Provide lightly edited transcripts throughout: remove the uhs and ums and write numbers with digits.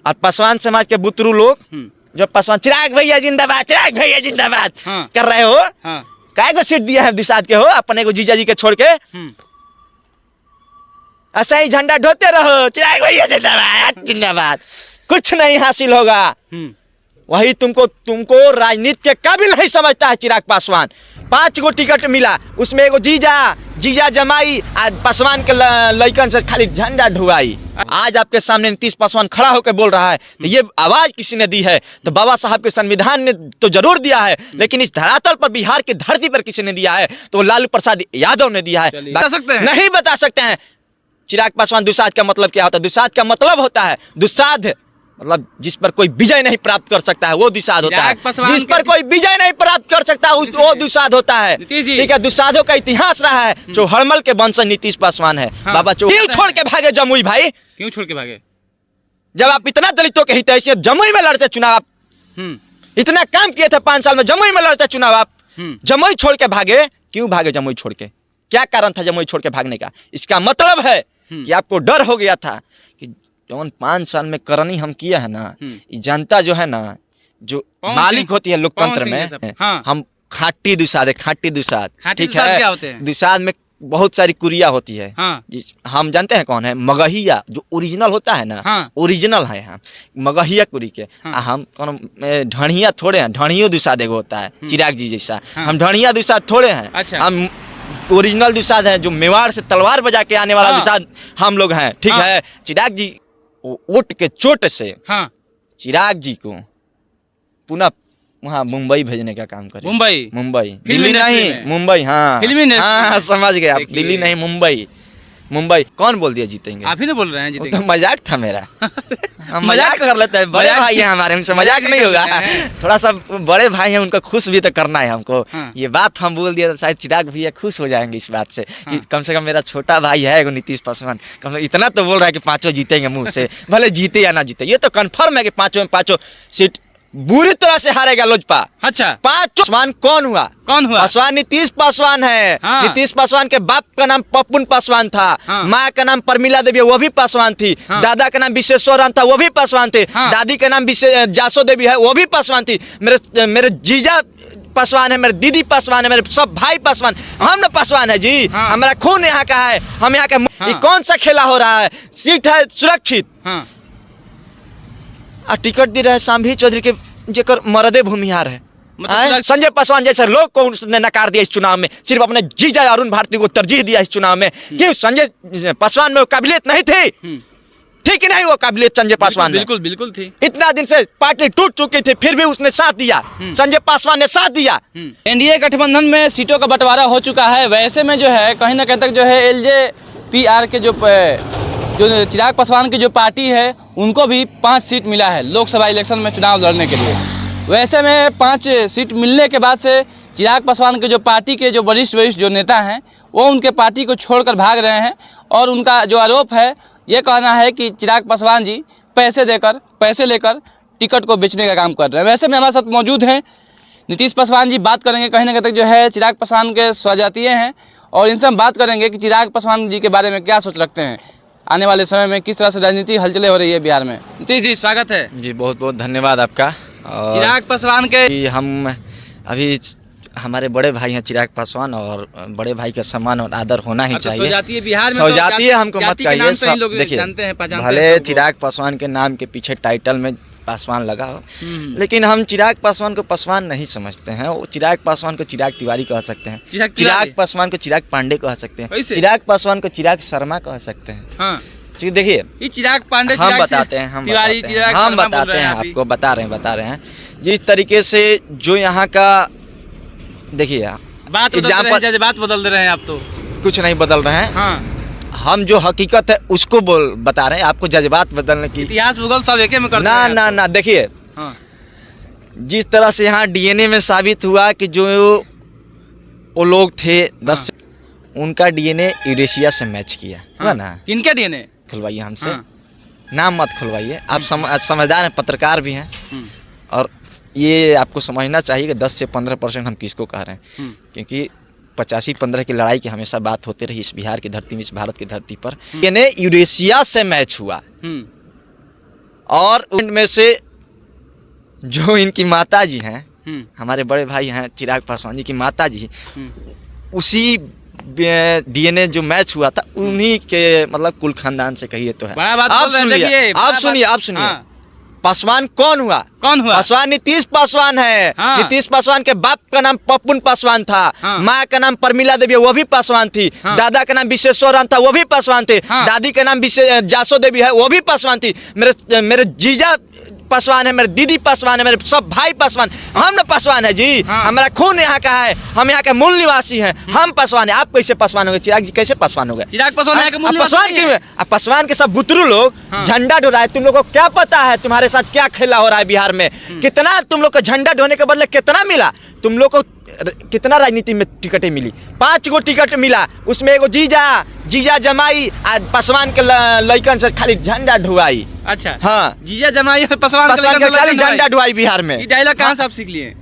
और पासवान समाज के बुतरू लोग जो पासवान चिराग भैया जिंदाबाद कर रहे हो, काय को सीट दिया है दुसाध के हो अपने को जीजा जी के छोड़ के, ऐसा ही झंडा ढोते रहो चिराग भैया जिंदाबाद, कुछ नहीं हासिल होगा। वही तुमको राजनीति के काबिल नहीं समझता है चिराग पासवान। 5 गो टिकट मिला, उसमें एगो जीजा जमाई आज पासवान के लइकन से खाली झंडा ढुआई। आज आपके सामने नीतीश पासवान खड़ा होकर बोल रहा है तो ये आवाज किसी ने दी है? तो बाबा साहब के संविधान ने तो जरूर दिया है, लेकिन इस धरातल पर बिहार की धरती पर किसी ने दिया है तो लालू प्रसाद यादव ने दिया है। नहीं बता सकते हैं चिराग पासवान दुसाध का मतलब क्या होता है? दुसाध का मतलब होता है, दुसाध मतलब जिस पर कोई विजय नहीं प्राप्त कर सकता है वो दुसाध होता है, जिस पर कोई विजय नहीं प्राप्त कर सकता वो दुसाध होता है। ठीक है, दुसाधों का इतिहास रहा है। चौहड़मल के वंशज नीतीश पासवान है। बाबा क्यों छोड़ के भागे जमुई भाई? क्यों छोड़ के भागे? जब आप इतना दलितों के हित हैसियत जमुई में लड़ते चुनाव, आप इतना काम किए थे 5 साल में, जमुई में लड़ते चुनाव, आप जमुई छोड़ के भागे। क्यों भागे जमुई छोड़ के? क्या कारण था जमुई छोड़ के भागने का? इसका मतलब है कि आपको डर हो गया था कि 5 साल में करनी हम किया है ना, जनता जो है ना, जो मालिक होती है लोकतंत्र में, हम खाटी दुसाध है, खाटी दुसाध। ठीक है, दुसाध में बहुत सारी कुरिया होती है। हम जानते हैं कौन है? मगहिया, जो ओरिजिनल होता है ना, ओरिजिनल है हम मगहिया कुरी के। हम कौन ढणिया थोड़े हैं, ढणियो दुसाध एगो होता है चिराग जी जैसा, हम ढणिया दुसाध थोड़े हैं। हम ओरिजिनल दुसाध है, जो मेवाड़ से तलवार बजा के आने वाला दुसाध हम लोग हैं। ठीक है, चिराग जी वोट के चोट से चिराग जी को पुनः वहाँ मुंबई भेजने का काम करें। मुंबई, दिल्ली नहीं, मुंबई। हाँ, समझ गए आप, दिल्ली नहीं मुंबई। कौन बोल दिया जीतेंगे? आप ही ने बोल रहे हैं जीतेंगे। तो मजाक था मेरा। हम मजाक कर लेते हैं, बड़े भाई हैं हमारे, हमसे मजाक नहीं होगा। थोड़ा सा बड़े भाई हैं, उनका खुश भी तो करना है हमको। ये बात हम बोल दिया तो शायद चिराग भैया खुश हो जाएंगे इस बात से कि कम से कम मेरा छोटा भाई है नीतीश पासवान, कम से इतना तो बोल रहा है कि 5 जीतेंगे मुंह से, भले जीते या ना जीते। ये तो कन्फर्म है कि 5 में 5 सीट बुरी तरह से हारेगा लोजपा। अच्छा, 5 पासवान कौन हुआ? पासवान नीतीश पासवान है। नीतीश पासवान के बाप का नाम पप्पुन पासवान था, माँ का नाम परमिला देवी, वो भी पासवान थी। दादा का नाम विश्वेश्वर राम था, वो भी पासवान थे। दादी का नाम जासो देवी है, वो भी पासवान थी। मेरे जीजा पासवान है, मेरे दीदी पासवान है, मेरे सब भाई पासवान, हम ना पासवान है जी। हमारा खून यहाँ का है, हम यहाँ के। कौन सा खेला हो रहा है? सीट है सुरक्षित, टिकट दे रहे हैं शाम्भी चौधरी के, जेकर मरदे भूमिहार है। संजय पासवान जैसे लोग को उसने नकार दिया इस चुनाव में, सिर्फ अपने जीजा अरुण भारती को तरजीह दिया इस चुनाव में। क्यों? संजय पासवान में वो काबिलियत नहीं थी? थी कि नहीं वो काबिलियत संजय पासवान में? बिल्कुल थी। इतना दिन से पार्टी टूट चुकी थी, फिर भी उसने साथ दिया, संजय पासवान ने साथ दिया। एनडीए गठबंधन में सीटों का बंटवारा हो चुका है। वैसे में जो है कहीं ना कहीं तक जो है LJPR के जो चिराग पासवान की जो पार्टी है उनको भी 5 सीट मिला है लोकसभा इलेक्शन में चुनाव लड़ने के लिए। वैसे में 5 सीट मिलने के बाद से चिराग पासवान के जो पार्टी के जो वरिष्ठ जो नेता हैं वो उनके पार्टी को छोड़कर भाग रहे हैं, और उनका जो आरोप है ये कहना है कि चिराग पासवान जी पैसे लेकर टिकट को बेचने का काम कर रहे हैं। वैसे में हमारे साथ मौजूद हैं नीतीश पासवान जी, बात करेंगे कहीं ना कहीं तक जो है चिराग पासवान के स्वजातीय हैं, और इनसे हम बात करेंगे कि चिराग पासवान जी के बारे में क्या सोच रखते हैं, आने वाले समय में किस तरह से राजनीति हलचलें हो रही है बिहार में। नीतीश जी स्वागत है जी, बहुत बहुत धन्यवाद आपका। चिराग पासवान के हम अभी हमारे बड़े भाई हैं चिराग पासवान, और बड़े भाई का सम्मान और आदर होना ही चाहिए। स्वजातीय बिहार में स्वजातीय हमको मत कहिए, देखिए भले हैं चिराग पासवान के नाम के पीछे टाइटल में पासवान लगा हो, लेकिन हम चिराग पासवान को पासवान नहीं समझते हैं। वो चिराग पासवान को चिराग तिवारी कह सकते हैं, चिराग पासवान को चिराग पांडे कह सकते हैं, चिराग पासवान को चिराग शर्मा कह सकते हैं। देखिए चिराग पांडे हम बताते हैं, हम बताते हैं आपको, बता रहे हैं जिस तरीके से जो यहाँ का, देखिए बात बदल दे रहे हैं आप, तो कुछ नहीं बदल रहे हैं। हम जो हकीकत है उसको बता रहे हैं, आपको जज्बात बदलने की, इतिहास भूगोल सब एक में करते हैं। ना देखिए जिस तरह से यहाँ DNA में साबित हुआ कि जो वो लोग थे 10 उनका DNA यूरेशिया से मैच किया हुआ ना। किनका DNA? खुलवाइए हमसे, नाम मत खुलवाइए, आप समझदार हैं, पत्रकार भी हैं, और ये आपको समझना चाहिए कि 10 से 15% हम किसको कह रहे हैं, क्योंकि 85-15 की लड़ाई की हमेशा बात होती रही इस बिहार की धरती में, इस भारत की धरती पर। DNA यूरेशिया से मैच हुआ, और उनमें से जो इनकी माता जी हैं, हमारे बड़े भाई हैं चिराग पासवान जी की माता जी, उसी डीएनए जो मैच हुआ था उन्हीं के मतलब कुल खानदान से कहिए तो है। आप सुनिए पासवान कौन हुआ? पासवान नीतीश पासवान है। नीतीश पासवान के बाप का नाम पप्पुन पासवान था। माँ का नाम परमिला देवी, वो भी पासवान थी। दादा का नाम विश्वेश्वर राम था, वो भी पासवान थे। दादी का नाम जासो देवी है, वो भी पासवान थी। मेरे जीजा पासवान है, मेरे दीदी पासवान है, मेरे सब भाई पासवान, हम ना पासवान है जी। हमारा खून यहाँ का है, हम यहाँ के मूल निवासी हैं, हम पासवान है। आप कैसे पासवान हो गए? चिराग जी कैसे पासवान हो गए? चिराग पासवान पासवान क्यों है? पासवान के सब बुतरू लोग झंडा ढो रहा है। तुम लोग को क्या पता है तुम्हारे साथ क्या खेला हो रहा है बिहार में? कितना तुम लोग को झंडा ढोने के बदले कितना मिला? तुम लोग को कितना राजनीति में टिकटें मिली? 5 गो टिकट मिला, उसमें एगो जीजा जमाई पासवान के लइकन से खाली झंडा ढुआई। अच्छा, हाँ, जीजा जमाई पासवान के खाली झंडा ढुआई बिहार में। ये डायलॉग कहाँ से आप सीख लिए?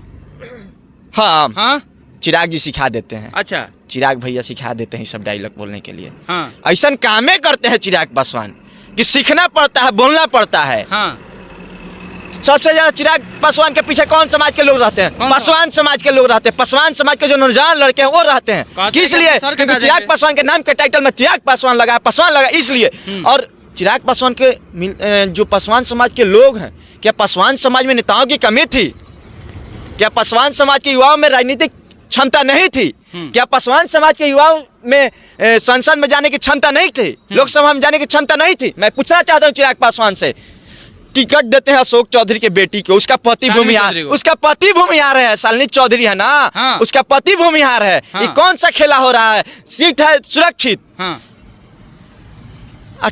हाँ, चिराग जी सिखा देते हैं। अच्छा, चिराग भैया सिखा देते हैं सब डायलॉग बोलने के लिए। हाँ, ऐसा कामें करते हैं चिराग पासवान कि सीखना पड़ता है, बोलना पड़ता है। हाँ। सबसे ज्यादा चिराग पासवान के पीछे कौन समाज के लोग रहते हैं? पासवान समाज के लोग रहते हैं। पासवान समाज के जो नौजवान लड़के हैं वो रहते हैं। किस लिए? क्योंकि चिराग पासवान के नाम के टाइटल में चिराग पासवान लगा, पासवान लगा इसलिए। और चिराग पासवान के जो पासवान समाज के लोग हैं, क्या पासवान समाज में नेताओं की कमी थी? क्या पासवान समाज के युवाओं में राजनीतिक क्षमता नहीं थी? क्या पासवान समाज के युवाओं में संसद में जाने की क्षमता नहीं थी? लोकसभा में जाने की क्षमता नहीं थी? मैं पूछना चाहता हूँ चिराग पासवान से। टिकट देते हैं अशोक चौधरी के बेटी को, उसका पति भूमिहार है, शालिनी चौधरी है ना, उसका पति भूमिहार है। ये कौन सा खेला हो रहा है? सीट है सुरक्षित,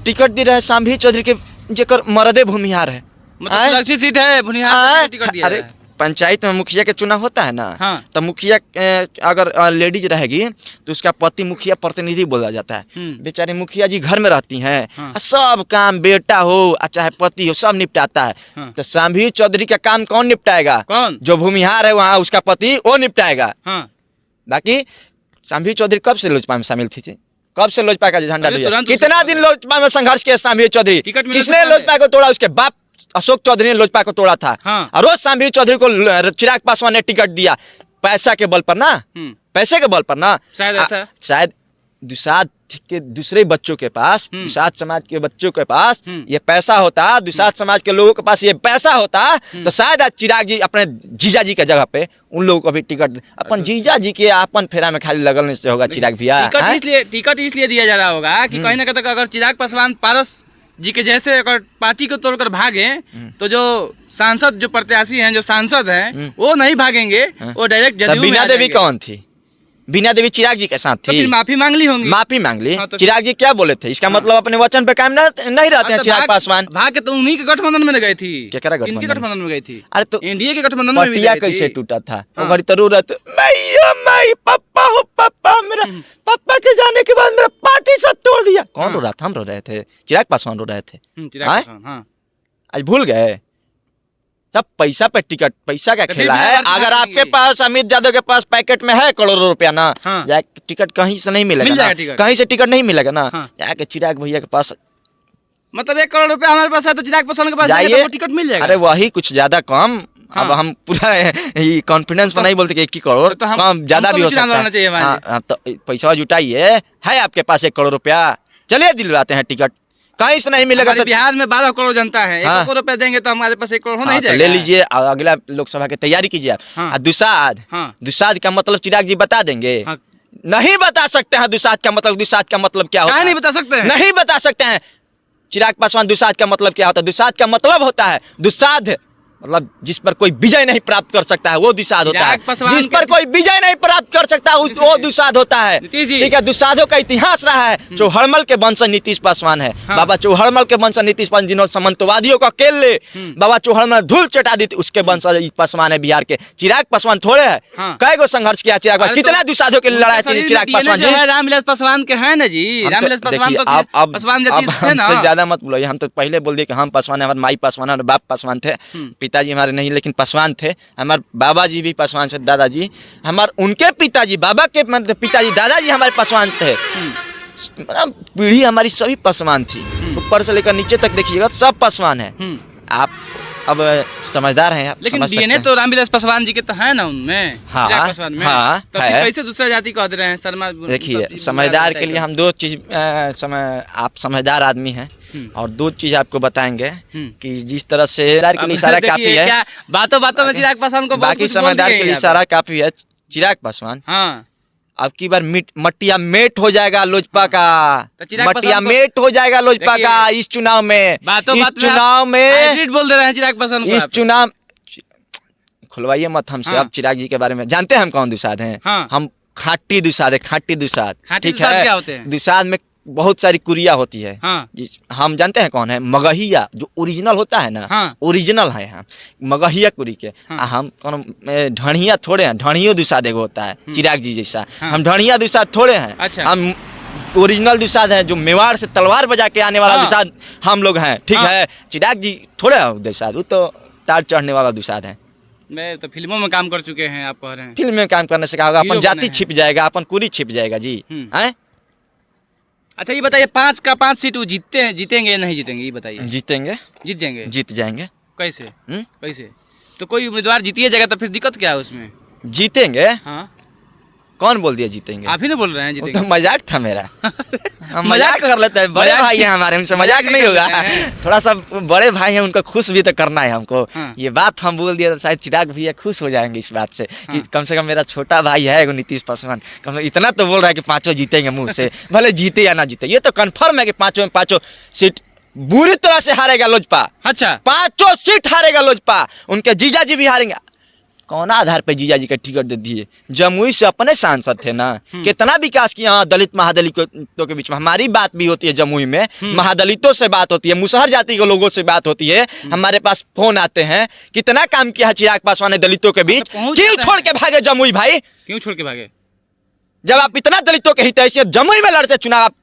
टिकट दे रहा है शाम्भी चौधरी के जेकर मर्दे भूमिहार है। मतलब सुरक्षित सीट है, भूमिहार टिकट दिया है। पंचायत में मुखिया के चुनाव होता है ना, तो मुखिया अगर लेडीज रहेगी तो उसका पति मुखिया प्रतिनिधि बोला जाता है। बेचारे मुखिया जी घर में रहती हैं, सब काम बेटा हो चाहे पति हो सब निपटाता है। तो शाम्भी चौधरी का काम कौन निपटाएगा? कौन? जो भूमिहार है वहाँ उसका पति वो निपटाएगा। बाकी शाम्भी चौधरी कब से लोजपा में शामिल थी? कब से लोजपा का झंडा लिया? कितना दिन लोजपा में संघर्ष किया शाम्भी चौधरी? किसने लोजपा को तोड़ा? उसके बाप अशोक चौधरी ने लोजपा को तोड़ा था। और रोज शाम्भी चौधरी को चिराग पासवान ने टिकट दिया, पैसा के बल पर ना, पैसे के बल पर ना। शायद दुसाध के दूसरे बच्चों के पास, दुसाध समाज के बच्चों के पास ये पैसा होता, दुसाध समाज के लोगों के पास ये पैसा होता, तो शायद आज चिराग जी अपने जीजा जी के जगह पे उन लोगों को भी टिकट, अपन जीजा जी के अपन फेरा में खाली लगने से होगा चिराग भैया। टिकट इसलिए दिया जा रहा होगा कि कहीं ना कहीं अगर चिराग पासवान पारस जी के जैसे अगर पार्टी को तोड़कर भागे तो जो सांसद, जो प्रत्याशी हैं, जो सांसद हैं, वो नहीं भागेंगे, वो डायरेक्ट जदयू में आ जाएंगे। बीना देवी कौन थी? बीना देवी चिराग जी के साथ थी, तो फिर माफी मांग ली होंगी। माफी मांग ली। तो चिराग जी क्या बोले थे? इसका मतलब अपने वचन पे कायम नहीं रहते हैं चिराग पासवान। भाग के तो उन्हीं के गठबंधन में गई थी। क्या गठबंधन में गई थी? अरे तो एनडीए के गठबंधन में पटिया कैसे टूटा था? वो घड़ी तो रहते पापा हो, पापा मेरा पापा के जाने के बाद मेरा पार्टी सब तोड़ दिया। कौन रो रहा था? हम रो रहे थे, चिराग पासवान रो रहे थे। आज भूल गए? सब पैसा पे टिकट, पैसा का खेला है। अगर आपके पास अमित यादव के पास पैकेट में है करोड़ों रुपया ना, जाके टिकट कहीं से नहीं मिलेगा ना, कहीं से टिकट नहीं मिलेगा ना, जाके चिराग भैया के पास, मतलब 1 करोड़ रुपया हमारे पास है तो चिराग पासवान के पास जाइए तो टिकट मिल जाएगा। अरे वही कुछ ज्यादा कम। अब हम पूरा कॉन्फिडेंस में नहीं बोलते कि 1 करोड़, कम ज्यादा भी हो सकता है। तो पैसा जुटाइए, है आपके पास 1 करोड़ रुपया, चलिए दिलवाते हैं टिकट। कहीं से नहीं मिलेगा तो बिहार में 12 करोड़ जनता है, 1 करोड़ रुपया देंगे तो हमारे पास 1 करोड़ नहीं जाएगा। ले लीजिए, अगला लोकसभा की तैयारी कीजिए आप। दुसाध का मतलब चिराग जी बता देंगे? नहीं बता सकते हैं। दुसाध का मतलब क्या होता है? नहीं बता सकते हैं, नहीं बता सकते हैं। चिराग पासवान दुसाध का मतलब क्या होता है? दुसाध का मतलब होता है, दुसाध मतलब जिस पर कोई विजय नहीं प्राप्त कर सकता है वो दुसाध होता है। जिस पर कोई विजय नहीं प्राप्त कर सकता है वो दुसाध होता है। ठीक है, दुसाधों का इतिहास रहा है। चौहड़मल के वंशज नीतीश पासवान है। बाबा चौहड़मल के वंशज नीतीश पासवान, जिन्होंने सामंतवादियों को अकेले बाबा चौहड़मल धूल चटा दी थी, उसके वंशज पासवान है बिहार के। चिराग पासवान थोड़े है, कई गो संघर्ष किया चिराग पासवान, कितना दुसाधों के लड़ाई थी चिराग पासवान जी। रामविलास पासवान के है ना जी, रामविलास पासवान हमसे ज्यादा मत बोलो। हम तो पहले बोल दिए कि हम पासवान है, हमारे माई पासवान है, बाप पासवान थे, पिताजी हमारे नहीं लेकिन पासवान थे। हमारे बाबा जी भी पासवान से, दादाजी हमारे, उनके पिताजी, बाबा के पिताजी, दादाजी हमारे पासवान थे। पीढ़ी हमारी सभी पासवान थी, ऊपर से लेकर नीचे तक देखिएगा सब पासवान है। आप अब समझदार हैं, आप लेकिन समझ सकते डीएनए हैं। तो रामविलास पासवान जी के तो है ना उनमें, हाँ, चिराग पासवान में। हाँ, तो है। फिर कैसे दूसरा जाति कह दे रहे हैं शर्मा? देखिए समझदार के लिए हम दो चीज आप समझदार आदमी हैं और दो चीज आपको बताएंगे कि जिस तरह से समझदार के लिए इशारा काफी है, क्या बातों बातों में चिराग पासवान को बहुत बाकी कुछ बोल समझदार दिए के लिए यहाँ पे। इशारा काफी है। चिराग पासवान हाँ, अब की बार मटिया मेट हो जाएगा लोजपा का, तो चिराग मटिया पासवान को- मेट हो जाएगा लोजपा देखिए, का इस चुनाव में। बातों इस बात में चुनाव आप में हाइब्रिड बोल दे रहे हैं चिराग पासवान को इस आप। चुनाव खुलवाइए मत हमसे। हाँ। अब चिराग जी के बारे में जानते हैं हम कौन दुसाध हैं? हाँ। हम खाटी दुसाध है, खाटी दुसाध। खाटी ठीक दुसाध है, क्या होते हैं? दुसाध में बहुत सारी कुरिया होती है। हाँ। हम जानते हैं कौन है? मगहिया जो ओरिजिनल होता है ना, हाँ। ओरिजिनल है हम मगहिया कुरी के। हाँ। हम कौन ढणिया थोड़े हैं, ढणियो दुसाध एगो होता है चिराग जी जैसा। हाँ। हम ढणिया दुसाध थोड़े हैं। अच्छा। हम ओरिजिनल दुसाध है, जो मेवाड़ से तलवार बजा के आने वाला हाँ। दुसाध हम लोग हैं। ठीक हाँ। है, चिराग जी थोड़े हैं दुसाध, वो तो तार चढ़ने वाला दुसाध है। मैं तो फिल्मों में काम कर चुके हैं, आप कह रहे हैं। फिल्म में काम करने से क्या होगा? हीरो अपन बने जाति हैं। छिप जाएगा, अपन कुरी छिप जाएगा जी। हैं? अच्छा ये बताइए, 5 का 5 सीट वो जीतेंगे या नहीं जीतेंगे, ये बताइए। जीतेंगे, जीत जाएंगे? जीत जाएंगे। कैसे? हम्म? कैसे? तो कोई उम्मीदवार जीतिए जाएगा तो फिर दिक्कत क्या है उसमें? जीतेंगे। हाँ, कौन बोल दिया जीतेंगे? आप ही ना बोल रहे हैं वो तो जीतेंगे। मजाक था मेरा। हम मजाक कर लेते हैं, बड़े मजाक- भाई हैं हमारे, उनसे मजाक नहीं कर होगा। रहे हैं। थोड़ा सा बड़े भाई हैं, उनको खुश भी तो करना है हमको। हाँ। ये बात हम बोल दिया तो शायद चिराग भैया खुश हो जाएंगे इस बात से कि हाँ। कम से कम मेरा छोटा भाई है एगो नीतीश पासवान, कम से कम इतना तो बोल रहा है कि पांचों जीतेंगे मुंह से। भले जीते या ना जीते, ये तो कन्फर्म है कि पांचों में पांचों सीट बुरी तरह से हारेगा लोजपा। अच्छा, पांचों सीट हारेगा लोजपा। उनके जीजा जी भी हारेंगे। कौन आधार पे जीजा जी का टिकट दे दिए? जमुई से अपने सांसद थे ना, कितना विकास किया दलित महादलितों के बीच में। हमारी बात भी होती है जमुई में, महादलितों से बात होती है, मुसहर जाति के लोगों से बात होती है। हमारे पास फोन आते हैं, कितना काम किया है चिराग पासवान ने दलितों के बीच। तो पहुंच क्यों जाता छोड़ है। के भागे जमुई भाई? क्यों छोड़ के भागे? जब आप इतना दलितों के हितैषियत जमुई में लड़ते चुनाव, आप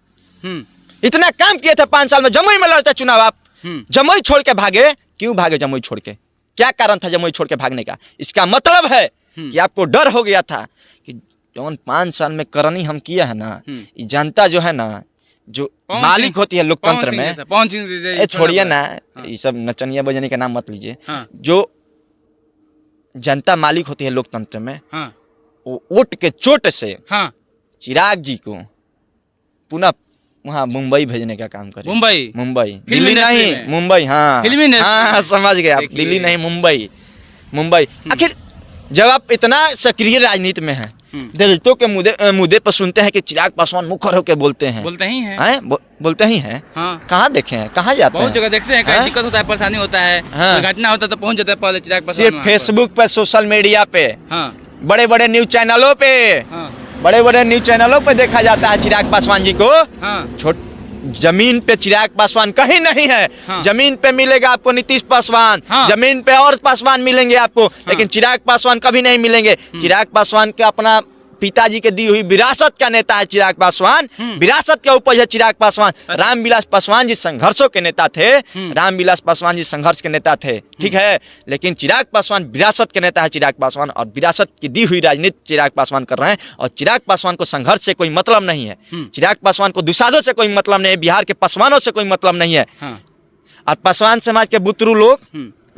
हम्म इतना काम किए थे 5 साल में, जमुई में लड़ते चुनाव, आप जमुई छोड़ के भागे। क्यों भागे जमुई छोड़ के? क्या कारण था जमुई छोड़ के भागने का? इसका मतलब है कि आपको डर हो गया था कि जौन 5 साल में करनी हम किया है ना, ये जनता जो है ना, जो पवन मालिक सिंह- होती है लोकतंत्र पवन सिंह में। जैसा, पवन सिंह जैसा, ए छोड़िए ना, हाँ। ये सब नचनिया बजने का नाम मत लीजिए। हाँ। जो जनता मालिक होती है लोकतंत्र में, हाँ वो वोट के चोट से हाँ, चिराग जी को पुनः वहाँ मुंबई भेजने का काम करे। मुंबई मुंबई, फिल्म दिल्ली इंडस्ट्री नहीं, में। मुंबई। हाँ, फिल्म इंडस्ट्री हाँ, में। समझ गए आप, देखिए। दिल्ली नहीं, मुंबई। मुंबई आखिर जब आप इतना सक्रिय राजनीति में हैं, दलितों के मुद्दे पर सुनते हैं कि चिराग पासवान मुखर होकर बोलते हैं। बोलते ही हैं। हैं? बोलते ही हैं। हाँ, कहाँ देखे हैं, कहाँ जाते बहुत हैं? जगह देखते हैं, कहीं हाँ? दिक्कत होता है, परेशानी होता है, हाँ। कोई घटना होता है तो पहुंच जाता है पहले चिराग पासवान सिर्फ वहाँ पर। फेसबुक पे, सोशल मीडिया पे, हाँ बड़े बड़े न्यूज चैनलों पे, हाँ बड़े बड़े न्यूज चैनलों पे देखा जाता है चिराग पासवान जी को। हाँ जमीन पे चिराग पासवान कहीं नहीं है। हाँ। जमीन पे मिलेगा आपको नीतीश पासवान, हाँ। जमीन पे और पासवान मिलेंगे आपको, लेकिन चिराग पासवान कभी नहीं मिलेंगे। चिराग पासवान का अपना पिताजी के दी हुई विरासत का नेता है चिराग पासवान। विरासत का उपज है चिराग पासवान। रामविलास पासवान जी संघर्षों के नेता थे, रामविलास पासवान जी संघर्ष के नेता थे, ठीक है, लेकिन चिराग पासवान विरासत के नेता है चिराग पासवान, और विरासत की दी हुई राजनीति चिराग पासवान कर रहे हैं। और चिराग पासवान को संघर्ष से कोई मतलब नहीं है, चिराग पासवान को दुसाधों से कोई मतलब नहीं है, बिहार के पासवानों से कोई मतलब नहीं है। हाँ और पासवान समाज के बुतरू लोग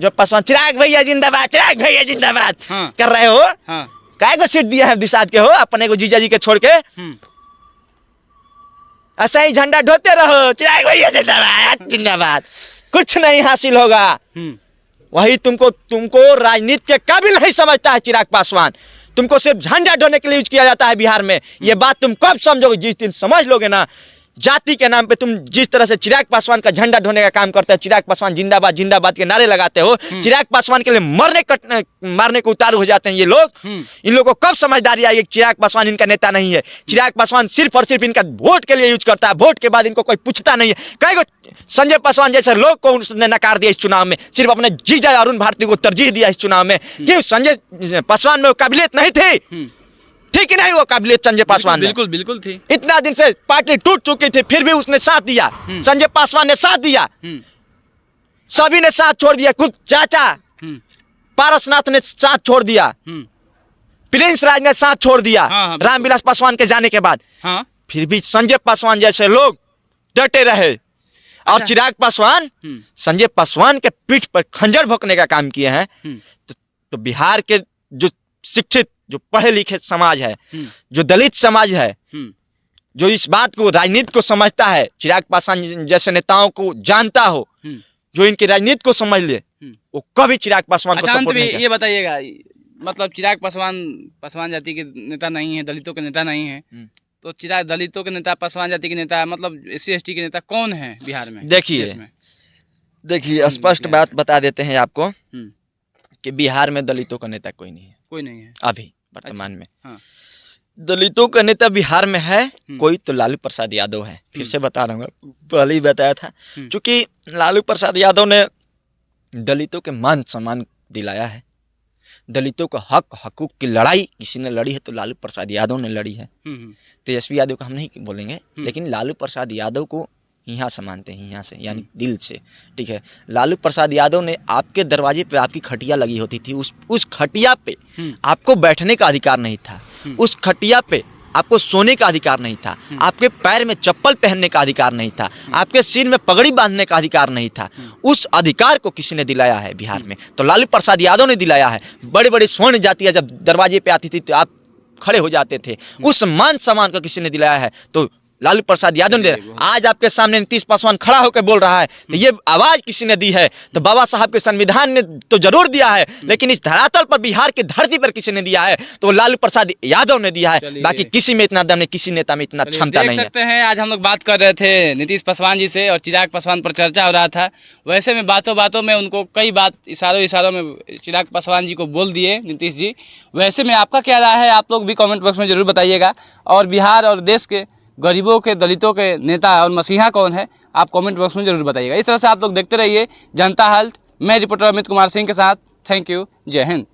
जो पासवान चिराग भैया जिंदाबाद, चिराग भैया जिंदाबाद हाँ। कर रहे हो, हाँ काय को सीट दिया है दुसाध के हो अपने को जीजा जी के छोड़ के? ऐसा ही झंडा ढोते रहो, चिराग भैया जिंदाबाद जिंदाबाद, कुछ नहीं हासिल होगा। वही तुमको राजनीति के काबिल नहीं समझता है चिराग पासवान। तुमको सिर्फ झंडा ढोने के लिए यूज किया जाता है बिहार में। ये बात तुम कब समझोगे? जिस दिन समझ लोगे ना, जाति के नाम पे तुम जिस तरह से चिराग पासवान का झंडा ढोने का काम करते हो, चिराग पासवान जिंदाबाद जिंदाबाद के नारे लगाते हो, चिराग पासवान के लिए मारने को उतारू हो जाते हैं ये लोग। इन लोगों को कब समझदारी आई कि चिराग पासवान इनका नेता नहीं है? चिराग पासवान सिर्फ और सिर्फ इनका वोट के लिए यूज करता है, वोट के बाद इनको कोई पूछता नहीं है। कई संजय पासवान जैसे लोग को उसने नकार दिया इस चुनाव में, सिर्फ अपने जीजा अरुण भारती को तरजीह दिया इस चुनाव में। क्यों? संजय पासवान में वो काबिलियत नहीं थी, ठीक ही नहीं वो काबिलियत संजय पासवान में। बिल्कुल बिल्कुल थी। इतना दिन से पार्टी टूट चुकी थी, फिर भी उसने साथ दिया, संजय पासवान ने साथ दिया, सभी ने साथ छोड़ दिया। खुद चाचा पारसनाथ ने साथ छोड़ दिया, प्रिंस राज ने साथ छोड़ दिया। हाँ, रामविलास पासवान के जाने के बाद हाँ फिर भी संजय पासवान जैसे लोग डटे रहे। और चिराग पासवान संजय पासवान के पीठ पर खंजर भोंकने का काम किए हैं। तो बिहार के जो शिक्षित, जो पढ़े लिखे समाज है, जो दलित समाज है, जो इस बात को, राजनीति को समझता है, चिराग पासवान जैसे नेताओं को जानता हो, जो इनकी राजनीति को समझ ले, वो कभी चिराग पासवान को सपोर्ट नहीं। ये बताइएगा, मतलब चिराग पासवान जाति के नेता नहीं है, दलितों के नेता नहीं है, तो चिराग दलितों के नेता, पासवान जाति के नेता, मतलब SC ST के नेता कौन है बिहार में? देखिए स्पष्ट बात बता देते हैं आपको कि बिहार में दलितों का नेता कोई नहीं है। कोई नहीं है अभी वर्तमान में। हाँ। दलितों का नेता बिहार में है कोई तो लालू प्रसाद यादव है। फिर से बता रहा हूँ, पहले ही बताया था, क्योंकि लालू प्रसाद यादव ने दलितों के मान सम्मान दिलाया है। दलितों का हक हकूक की लड़ाई किसी ने लड़ी है तो लालू प्रसाद यादव ने लड़ी है। तेजस्वी यादव का हम नहीं बोलेंगे, लेकिन लालू प्रसाद यादव को यहाँ से मानते हैं, यहाँ से, यानी दिल से, ठीक है। लालू प्रसाद यादव ने आपके दरवाजे पे आपकी खटिया लगी होती थी, उस खटिया पे आपको बैठने का अधिकार नहीं था, उस खटिया पे आपको सोने का अधिकार नहीं था, आपके पैर में चप्पल पहनने का अधिकार नहीं था, आपके सिर में पगड़ी बांधने का अधिकार नहीं था। उस अधिकार को किसी ने दिलाया है बिहार में, तो लालू प्रसाद यादव ने दिलाया है। बड़ी बड़ी स्वर्ण जातियाँ जब दरवाजे पे आती थी तो आप खड़े हो जाते थे, उस मान सम्मान को किसी ने दिलाया है तो लालू प्रसाद यादव ने। आज आपके सामने नीतीश पासवान खड़ा होकर बोल रहा है तो ये आवाज किसी ने दी है, तो बाबा साहब के संविधान ने तो जरूर दिया है, लेकिन इस धरातल पर, बिहार की धरती पर किसी ने दिया है तो लालू प्रसाद यादव ने दिया है। बाकी किसी में इतना दम नहीं, किसी नेता में इतना क्षमता नहीं है। देख सकते हैं, आज हम लोग बात कर रहे थे नीतीश पासवान जी से और चिराग पासवान पर चर्चा हो रहा था। वैसे में बातों बातों में उनको कई बात इशारों में चिराग पासवान जी को बोल दिए नीतीश जी। वैसे में आपका क्या राय है, आप लोग भी कमेंट बॉक्स में जरूर बताइएगा। और बिहार और देश के गरीबों के, दलितों के नेता और मसीहा कौन है, आप कमेंट बॉक्स में जरूर बताइएगा। इस तरह से आप लोग देखते रहिए जनता हाल्ट। मैं रिपोर्टर अमित कुमार सिंह के साथ। Thank you. जय हिंद।